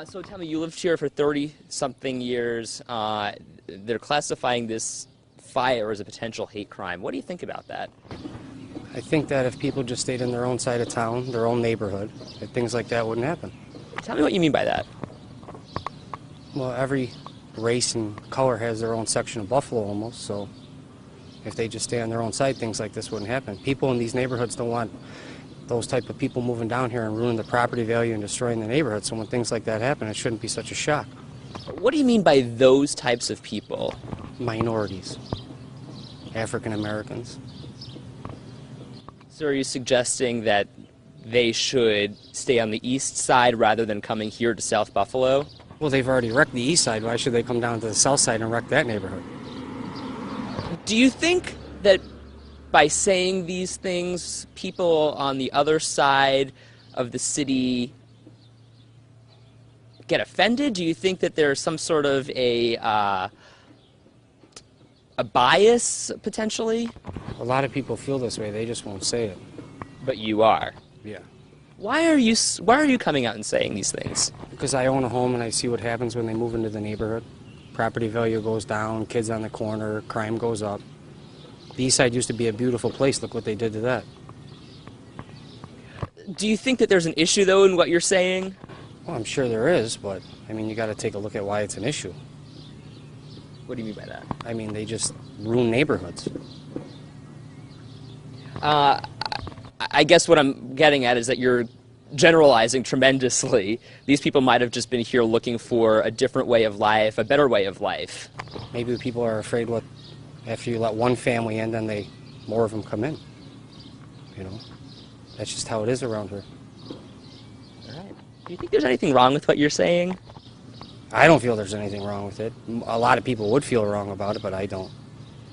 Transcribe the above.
So tell me, you lived here for 30-something years. They're classifying this fire as a potential hate crime. What do you think about that? I think that if people just stayed in their own side of town, their own neighborhood, that things like that wouldn't happen. Tell me what you mean by that. Well, every race and color has their own section of Buffalo almost, so if they just stay on their own side, things like this wouldn't happen. People in these neighborhoods don't want those type of people moving down here and ruining the property value and destroying the neighborhood, so when things like that happen, it shouldn't be such a shock. What do you mean by those types of people? Minorities, African Americans. So are you suggesting that they should stay on the east side rather than coming here to South Buffalo? Well, they've already wrecked the east side. Why should they come down to the south side and wreck that neighborhood? Do you think that by saying these things, people on the other side of the city get offended? Do you think that there's some sort of a bias, potentially? A lot of people feel this way. They just won't say it. But you are. Yeah. Why are you coming out and saying these things? Because I own a home and I see what happens when they move into the neighborhood. Property value goes down, kids on the corner, crime goes up. The east side used to be a beautiful place. Look what they did to that. Do you think that there's an issue, though, in what you're saying? Well, I'm sure there is, but, I mean, you got to take a look at why it's an issue. What do you mean by that? I mean, they just ruin neighborhoods. I guess what I'm getting at is that you're generalizing tremendously. These people might have just been here looking for a different way of life, a better way of life. Maybe people are afraid after you let one family in, then more of them come in. You know, that's just how it is around here. All right. Do you think there's anything wrong with what you're saying? I don't feel there's anything wrong with it. A lot of people would feel wrong about it, but I don't.